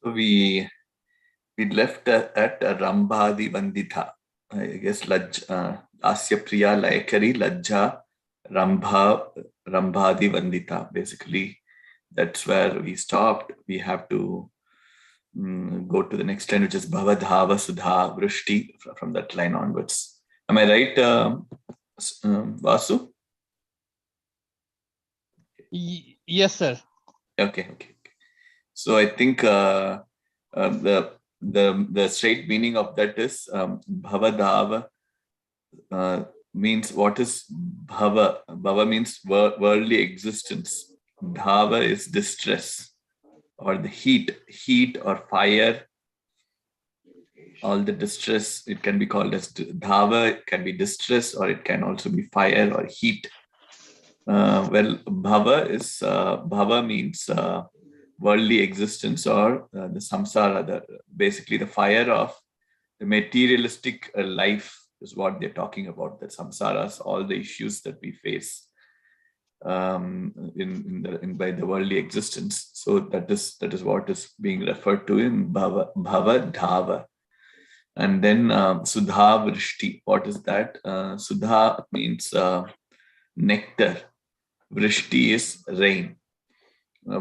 So we left at Rambhadi Vandita. I guess Asya Priya Laikari Lajja Rambhadi Vandita. Basically, that's where we stopped. We have to go to the next line, which is Bhavadhava Sudha Vrishti from that line onwards. Am I right, Vasu? Yes, sir. Okay. So I think the straight meaning of that is Bhavadhava means what is Bhava? Bhava means worldly existence. Dhava is distress or the heat or fire. All the distress, it can be called as dhava, it can be distress, or it can also be fire or heat. Bhava means worldly existence or the samsara, basically the fire of the materialistic life is what they're talking about. The samsaras, all the issues that we face by the worldly existence. So that is what is being referred to in bhava dhava. And then Sudha Vrishti. What is that? Sudha means nectar. Vrishti is rain.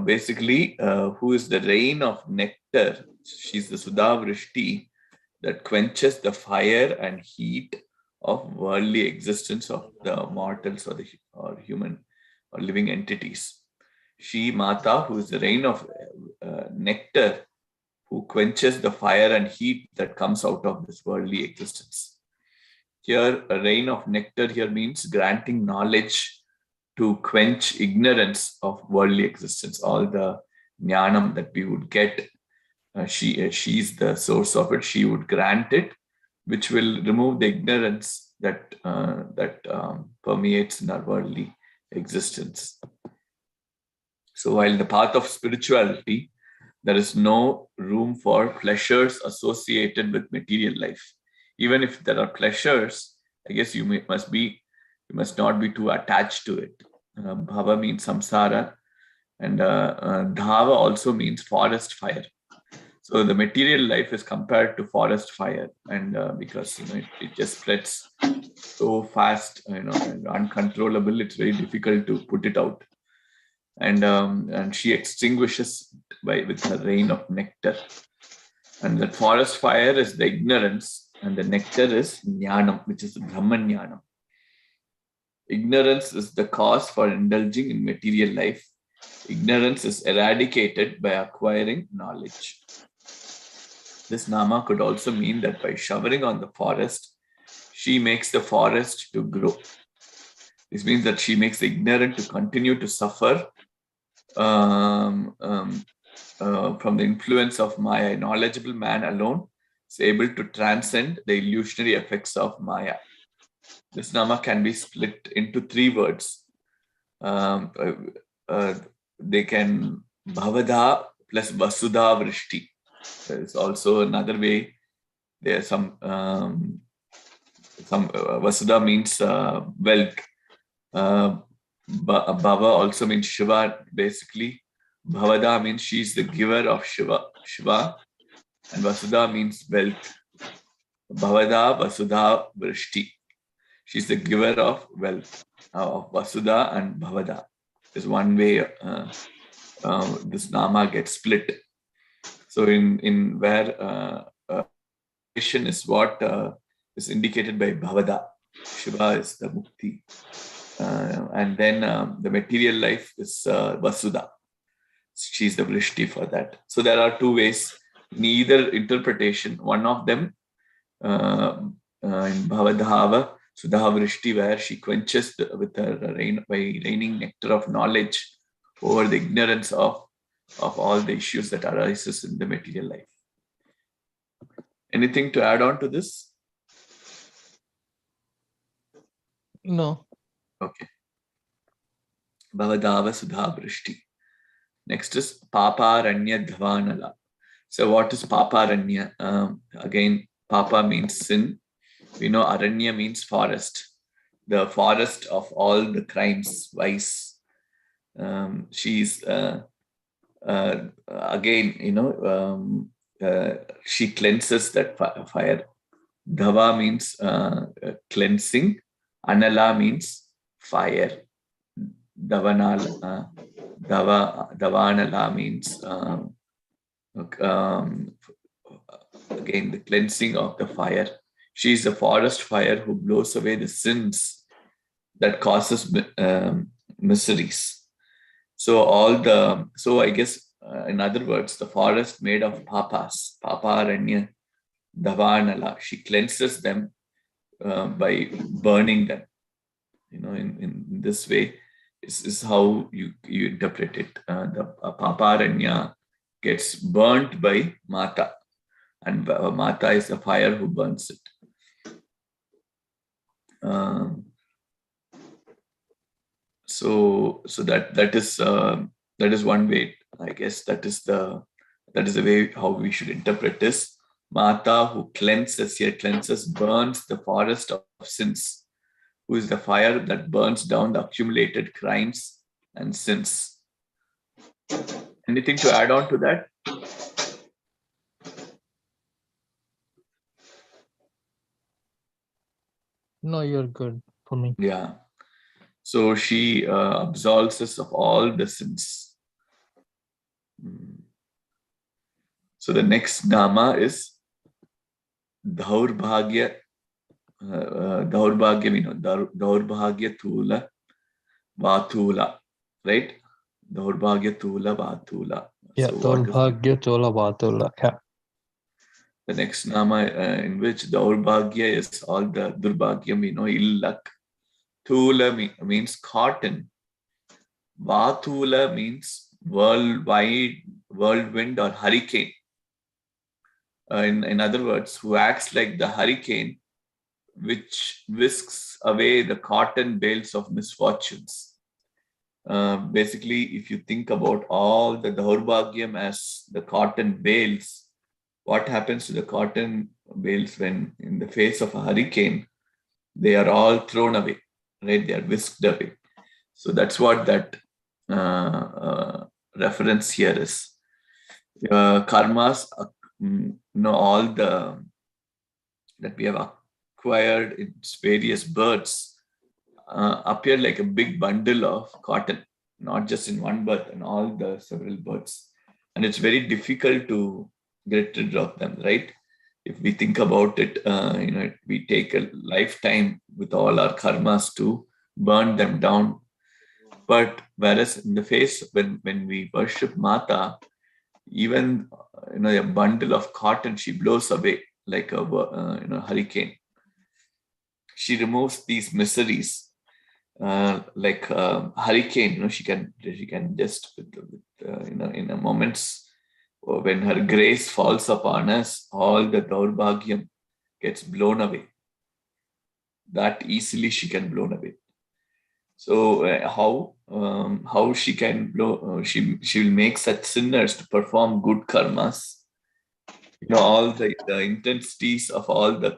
Basically, who is the rain of nectar? She's the Sudha Vrishti that quenches the fire and heat of worldly existence of the mortals or human or living entities. She Mata, who is the rain of nectar, who quenches the fire and heat that comes out of this worldly existence. Here, a rain of nectar here means granting knowledge to quench ignorance of worldly existence. All the jnanam that we would get, she's the source of it. She would grant it, which will remove the ignorance that permeates in our worldly existence. So, while the path of spirituality, there is no room for pleasures associated with material life. Even if there are pleasures, I guess you must not be too attached to it. Bhava means samsara, and dhava also means forest fire. So the material life is compared to forest fire, and because it just spreads so fast, and uncontrollable, it's very difficult to put it out. And she extinguishes with her rain of nectar. And that forest fire is the ignorance, and the nectar is jnanam, which is Brahman jnanam. Ignorance is the cause for indulging in material life. Ignorance is eradicated by acquiring knowledge. This nama could also mean that by showering on the forest, she makes the forest to grow. This means that she makes the ignorant to continue to suffer from the influence of Maya. A knowledgeable man alone is able to transcend the illusionary effects of Maya. This nama can be split into three words. They can Bhavada plus Vasudha Vrishti. There is also another way. There are some Vasudha means wealth. Bhava also means Shiva, basically. Bhavada means she's the giver of Shiva, and Vasudha means wealth. Bhavada Vasudha Vrishti. She's the giver of wealth, of Vasudha and Bhavada. Is one way this nama gets split. So in where is what is indicated by Bhavada. Shiva is the Mukti. And then the material life is Vasudha. She's the Vrishti for that. So there are two ways in either interpretation. One of them in Bhavadhava, Sudha Vrishti, where she quenches with her rain by raining nectar of knowledge over the ignorance of all the issues that arises in the material life. Anything to add on to this? No. Okay. Bhavadhava Sudha Vrishti. Next is Paparanya Dhavanala. So what is Paparanya? Again, Papa means sin. We know Aranya means forest. The forest of all the crimes, vice. She's again, she cleanses that fire. Dhava means cleansing. Anala means fire. Davanala means um, again the cleansing of the fire. She is the forest fire who blows away the sins that causes miseries. So I guess in other words, the forest made of papas, paparanya, davanala. She cleanses them by burning them. In this way is how you interpret it. The paparanya gets burnt by Mata, and Mata is the fire who burns it. So that is one way. I guess that is the way how we should interpret this. Mata who cleanses, burns the forest of sins, who is the fire that burns down the accumulated crimes and sins. Anything to add on to that? No, you're good for me. Yeah. So she absolves us of all the sins. So the next nama is Dhaurbhagya. Dhaurbhagya Tula Vatula, right? Dhaurbhagya Tula Vatula. Yeah, So what is Dhaurbhagya Chola Vatula. Yeah. the next nama in which Dhaurbhagya is all the Durbhagyam, ill luck. Tula means cotton. Vatula means whirlwind or hurricane. In other words, who acts like the hurricane which whisks away the cotton bales of misfortunes. Basically, if you think about all the Dhaurbhagyam as the cotton bales, what happens to the cotton bales when in the face of a hurricane, they are all thrown away, right? They are whisked away. So that's what that reference here is. Karmas, all the that we have acquired in various birds appear like a big bundle of cotton, not just in one bird, in all the several birds. And it's very difficult to get rid of them, right? If we think about it, we take a lifetime with all our karmas to burn them down. But whereas in the face, when we worship Mata, even a bundle of cotton she blows away like a hurricane. She removes these miseries like hurricane. She can just in a moments when her grace falls upon us, all the Dhaurbhagyam gets blown away. That easily she can blown away. So how she can blow? She will make such sinners to perform good karmas. All the intensities of all the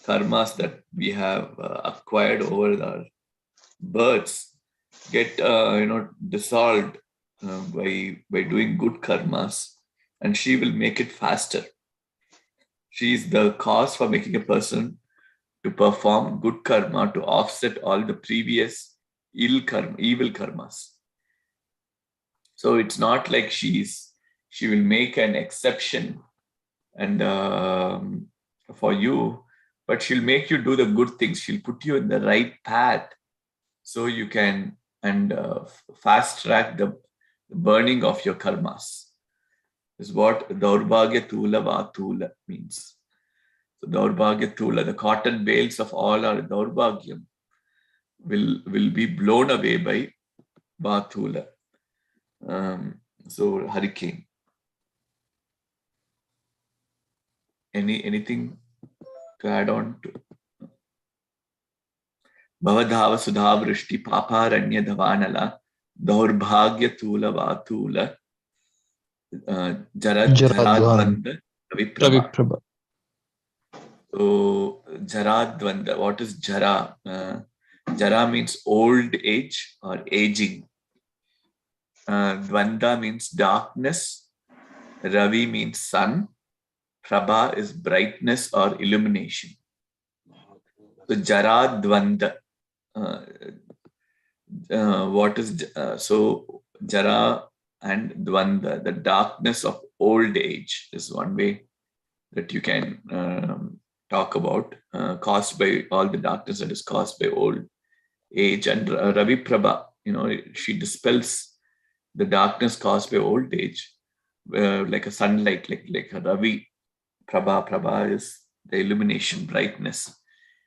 karmas that we have acquired over our births get dissolved by doing good karmas, and she will make it faster. She is the cause for making a person to perform good karma to offset all the previous evil karmas. So it's not like she will make an exception and for you, but she'll make you do the good things. She'll put you in the right path so you can fast track the burning of your karmas. Is what Dhaurbhagya Tula Vatula means. So Dhaurbhagya Tula, the cotton bales of all our Dhaurbhagyam will be blown away by Vatula. So hurricane. Anything to add on to? Bhavadhava Sudhavrishti Paparanya Dhavanala Dhaurbhagya Tula Vatula Jaradvanda Raviprabha. So Jaradvanda, what is Jara? Jara means old age or aging. Dvanda means darkness. Ravi means sun. Prabha is brightness or illumination. So Jara Dvanda. What is so Jara and Dvanda, the darkness of old age is one way that you can talk about, caused by all the darkness that is caused by old age. And Ravi Prabha, she dispels the darkness caused by old age, like a sunlight, like a Ravi Prabha. Prabha is the illumination, brightness.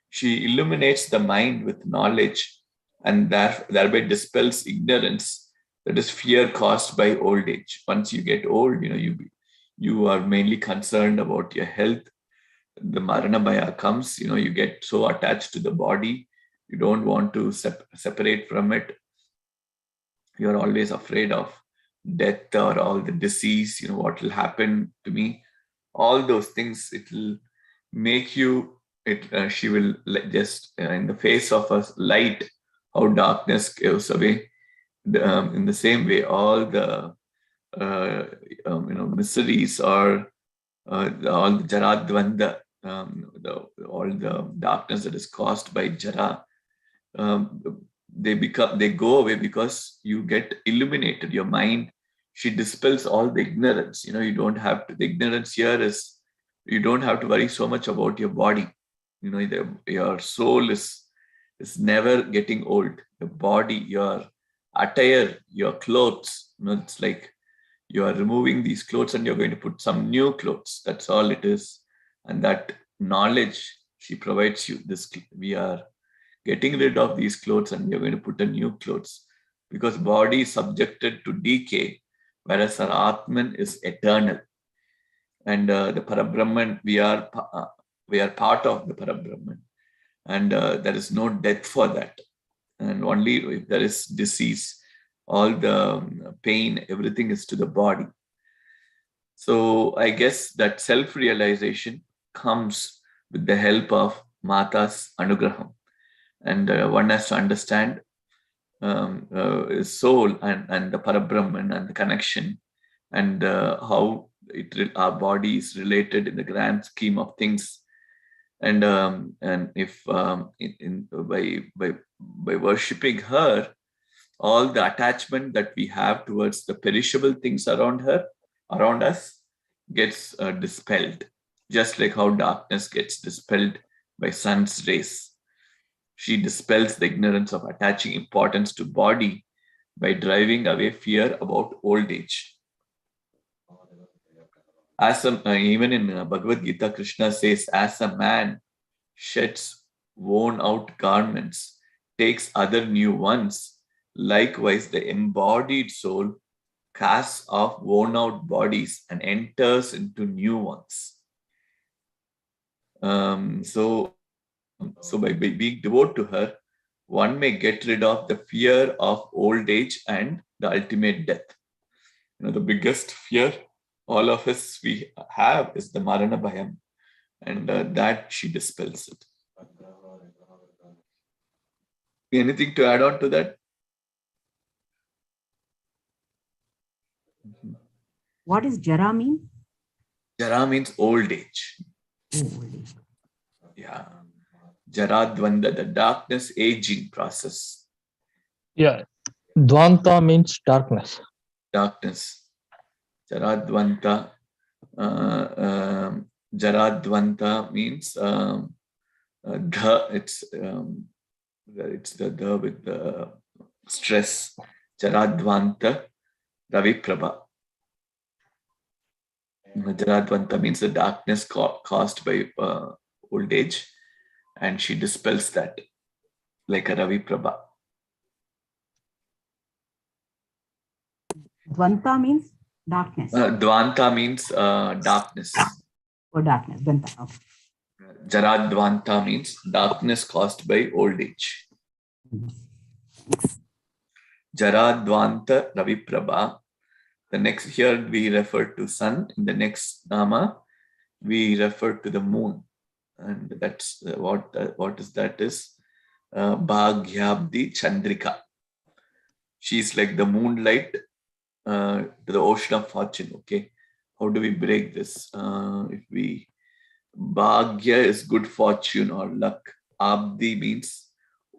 She illuminates the mind with knowledge and thereby dispels ignorance, that is fear caused by old age. Once you get old, you are mainly concerned about your health. The Marana Bhaya comes, you get so attached to the body, you don't want to separate from it. You're always afraid of death or all the disease, what will happen to me. All those things, it will make you, she will just, in the face of a light, how darkness goes away. In the same way, all the miseries or all the Jaradvanda, all the darkness that is caused by Jara, um, they go away because you get illuminated. Your mind, she dispels all the ignorance. You don't have to. The ignorance here is you don't have to worry so much about your body. Your soul is never getting old. Your body, your attire, your clothes. It's like you are removing these clothes and you're going to put some new clothes. That's all it is. And that knowledge she provides you. We are getting rid of these clothes and we are going to put a new clothes, because body is subjected to decay, whereas our Atman is eternal. And the Parabrahman, we are part of the Parabrahman, and there is no death for that. And only if there is disease, all the pain, everything is to the body. So I guess that self-realization comes with the help of Mata's Anugraham. And one has to understand soul and the Parabrahman and the connection, and how our body is related in the grand scheme of things. And if by worshipping her, all the attachment that we have towards the perishable things around us, gets dispelled, just like how darkness gets dispelled by sun's rays. She dispels the ignorance of attaching importance to body by driving away fear about old age. Even in Bhagavad Gita, Krishna says, as a man sheds worn out garments, takes other new ones, likewise the embodied soul casts off worn out bodies and enters into new ones. So by being devoted to her, one may get rid of the fear of old age and the ultimate death. The biggest fear all of us we have is the Marana Bhayam, and that she dispels it. Anything to add on to that? What does Jara mean? Jara means old age. Old age. Yeah. Jara Dvanda, the darkness aging process. Yeah. Dvanta means darkness. Darkness. Jara Dvanta. Jara Dvanta means it's the with the stress. Jara Dvanta Ravi Prabha. Jara Dvanta means the darkness caused by old age, and she dispels that like a Ravi Prabha. Dvanta means darkness. Dvanta means darkness. Or darkness. Dvanta. Okay. Jara Dvanta means darkness caused by old age. Jara Dvanta Ravi Prabha. The next, here we refer to sun. In the next nama, we refer to the moon. And that's what is that is Bhagyabdi Chandrika. She's like the moonlight to the ocean of fortune. Okay, how do we break this? If we Bhagya is good fortune or luck. Abdi means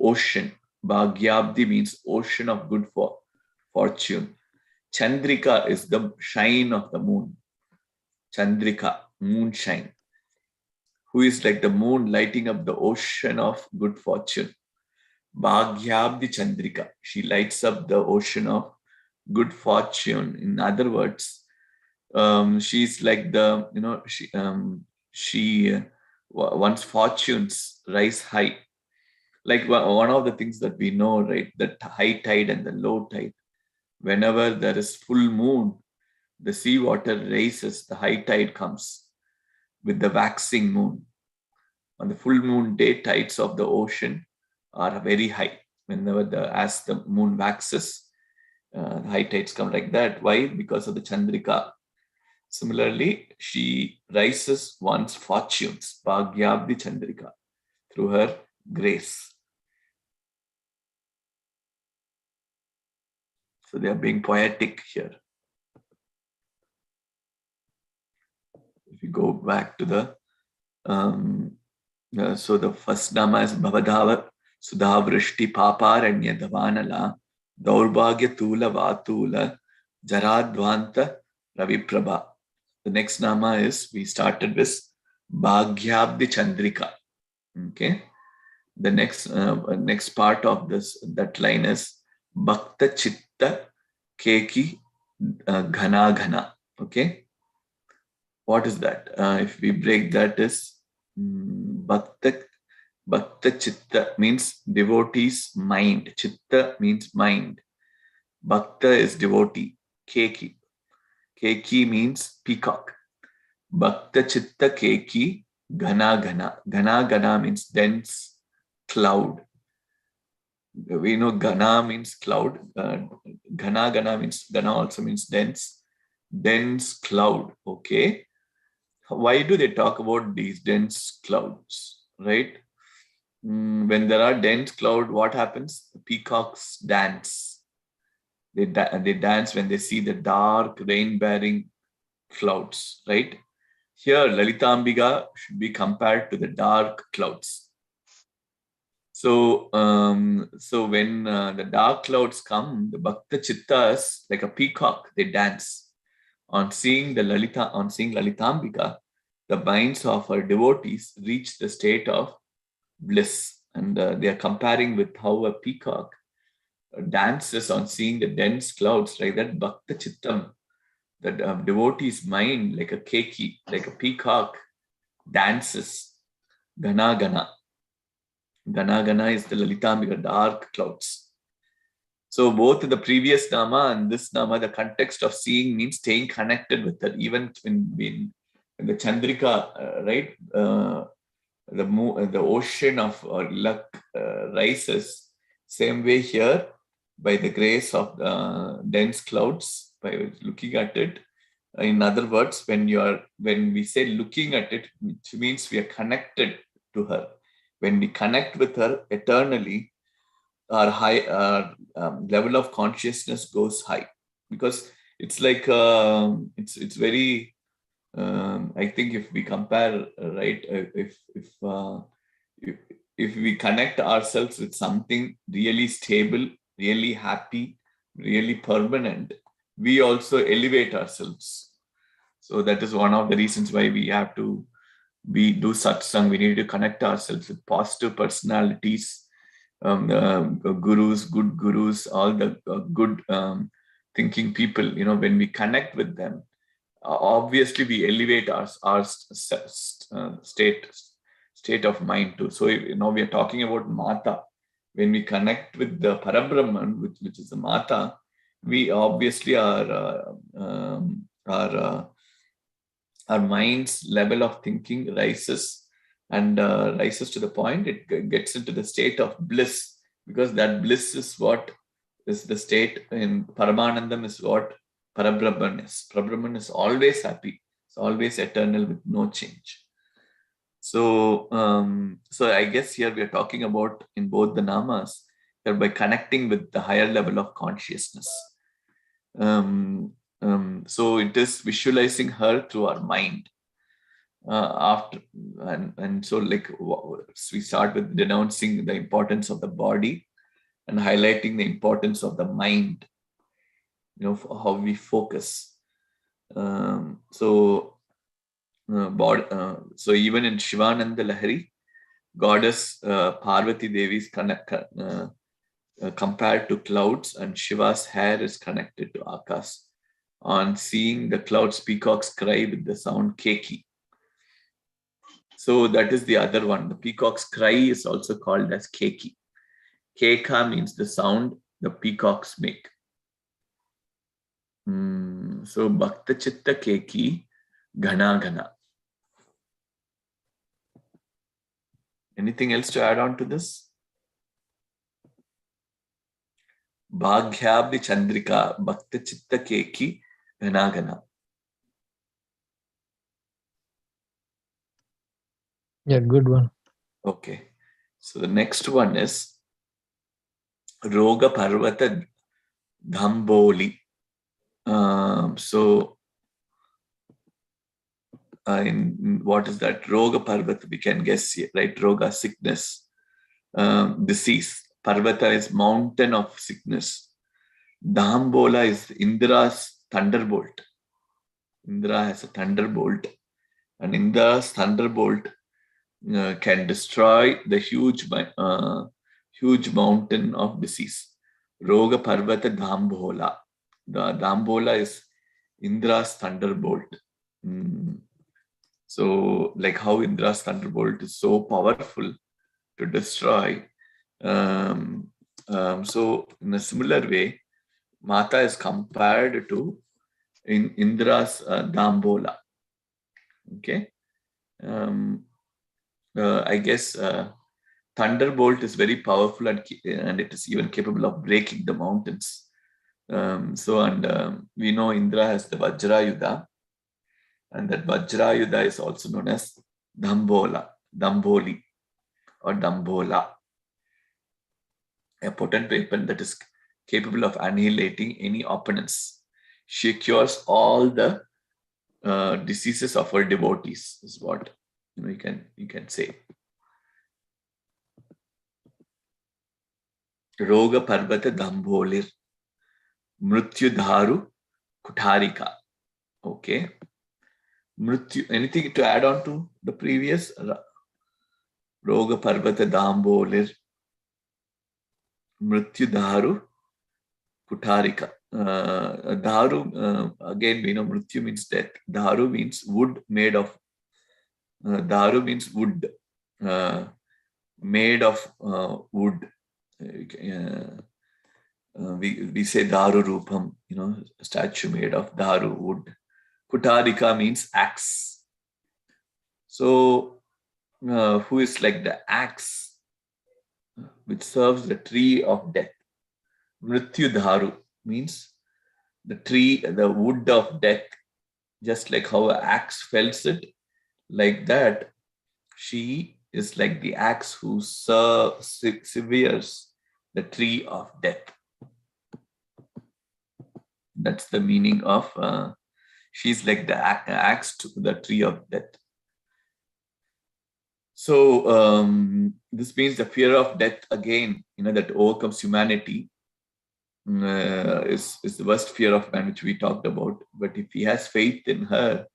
ocean. Bhagyabdi means ocean of good fortune. Chandrika is the shine of the moon. Chandrika, moonshine, who is like the moon lighting up the ocean of good fortune. Bhagyabdi Chandrika, she lights up the ocean of good fortune. In other words, she's like the, she one's fortunes rise high. Like one of the things that we know, right? The high tide and the low tide. Whenever there is full moon, the sea water rises, the high tide comes with the waxing moon. On the full moon day, tides of the ocean are very high. Whenever as the moon waxes, high tides come like that. Why? Because of the Chandrika. Similarly, she rises one's fortunes, Bhagyabdi Chandrika, through her grace. So they are being poetic here. If you go back to the, so the first nama is Bhavadhava, Sudhavrishti Paparanya Dhavanala, Daurbhagya Tula Vatula, Jaradvanta Raviprabha. The next nama is, we started with Bhagyabdi Chandrika. Okay. The next part of that line is Bhakta Chitta Keki Ghana Ghana. Okay. What is that? If we break that is Bhakta Chitta means devotee's mind. Chitta means mind. Bhakta is devotee. Keki. Keki means peacock. Bhakta Chitta Keki Ghana Ghana. Ghana Ghana means dense cloud. We know Ghana means cloud. Ghana Ghana means, Ghana also means dense. Dense cloud. Okay. Why do they talk about these dense clouds, right? When there are dense cloud, what happens? The peacocks dance. They dance when they see the dark rain-bearing clouds, right? Here, Lalitha Ambiga should be compared to the dark clouds. So, when the dark clouds come, the Bhakta Chittas, like a peacock, they dance. On seeing Lalitambika, the minds of her devotees reach the state of bliss. And they are comparing with how a peacock dances on seeing the dense clouds, like that Bhakta Chittam, the devotee's mind, like a keki, like a peacock, dances. Gana Gana. Gana Gana is the Lalitambika, dark clouds. So both the previous nama and this nama, the context of seeing means staying connected with her. Even when the Chandrika, right, the ocean of luck rises. Same way here, by the grace of dense clouds, by looking at it. In other words, when we say looking at it, which means we are connected to her. When we connect with her eternally, our level of consciousness goes high, because it's like it's very. I think if we compare, right, if we connect ourselves with something really stable, really happy, really permanent, we also elevate ourselves. So that is one of the reasons why we have to do satsang. We need to connect ourselves with positive personalities, gurus, good gurus, all the good thinking people. When we connect with them, obviously we elevate our state of mind too. So we are talking about Mata. When we connect with the Parabrahman, which is the Mata, we obviously our mind's level of thinking rises, and rises to the point it gets into the state of bliss, because that bliss is what is the state in Paramanandam, is what Parabrahman is. Parabrahman is always happy. It's always eternal with no change. So, I guess here we are talking about, in both the namas, that by connecting with the higher level of consciousness, So it is visualizing her through our mind. After and so like we start with denouncing the importance of the body and highlighting the importance of the mind, for how we focus. So even in Shivananda Lahari, goddess Parvati Devi is compared to clouds, and Shiva's hair is connected to Akash. On seeing the clouds, peacocks cry with the sound keki. So that is the other one. The peacock's cry is also called as keki. Keka means the sound the peacocks make. So Bhakta Chitta Keki Ghana Ghana. Anything else to add on to this? Bhagyabdi Chandrika Bhakta Chitta Keki Ghana Ghana. Yeah, good one. Okay. So the next one is Roga Parvata Dhamboli. In what is that? Roga Parvata, we can guess here, right? Roga, sickness, disease. Parvata is mountain of sickness. Dhambola is Indra's thunderbolt. Indra has a thunderbolt, and Indra's thunderbolt can destroy the huge mountain of disease. Roga Parvata Dhambola. The Dhambola is Indra's thunderbolt. So, like how Indra's thunderbolt is so powerful to destroy. So, in a similar way, Mata is compared to Indra's Dhambola. Okay. I guess thunderbolt is very powerful and it is even capable of breaking the mountains. We know Indra has the Vajrayudha, and that Vajrayudha is also known as Damboli or Dambola, a potent weapon that is capable of annihilating any opponents. She cures all the diseases of her devotees, is what you can say. Roga Parvata Dambolir Mrityu Dharu Kutarika. Okay. Mrityu. Anything to add on to the previous? Roga Parvata Dambolir Mrityu Dharu Kutarika. Dharu, again, we know Mrityu means death. Dharu means wood made of. Dharu means wood. Made of wood. We say Daru Rupam, a statue made of Daru wood. Kutarika means axe. So, who is like the axe which serves the tree of death? Mrityu Dharu means the tree, the wood of death, just like how an axe fells it, like that, she is like the axe who severes the tree of death. That's the meaning of she's like the axe to the tree of death. So this means the fear of death again, that overcomes humanity is the worst fear of man, which we talked about. But if he has faith in her,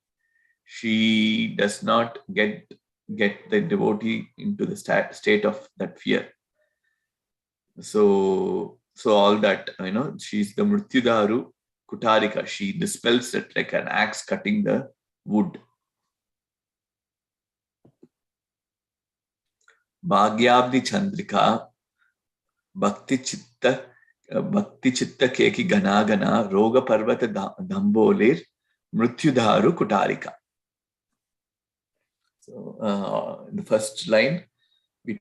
she does not get the devotee into the state of that fear. So all that, she's the Mrityudaru Kutarika. She dispels it like an axe cutting the wood. Bhagyabdi Chandrika Bhakti Chitta Keki Gana Gana Roga Parvata Dambolir Mrityudaru Kutarika. So in the first line, we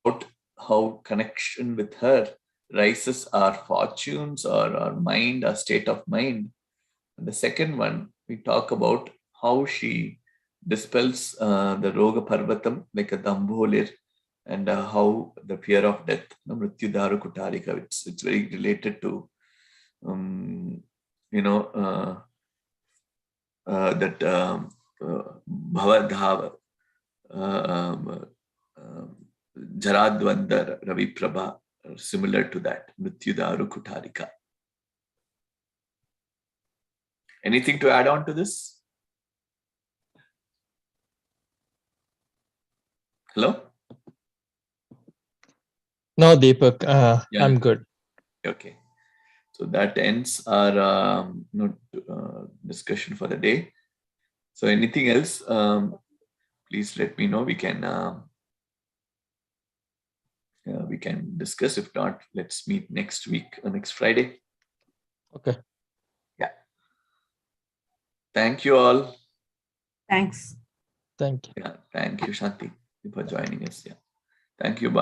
talked about how connection with her rises our fortunes or our mind, our state of mind. And the second one, we talk about how she dispels the Roga Parvatam like a Dambolir, and how the fear of death, Mrityudaru Kutarika, it's very related to that Bhavadhava, Jaradvandar, Ravi Prabha, similar to that, Mrityudaru Kutarika. Anything to add on to this? Hello? No, Deepak, Yeah. I'm good. Okay. So that ends our discussion for the day. So anything else, please let me know. We can discuss. If not, let's meet next week, next Friday. Okay. Yeah. Thank you all. Thanks. Thank you. Yeah. Thank you, Shanti, for joining us. Yeah. Thank you. Bye.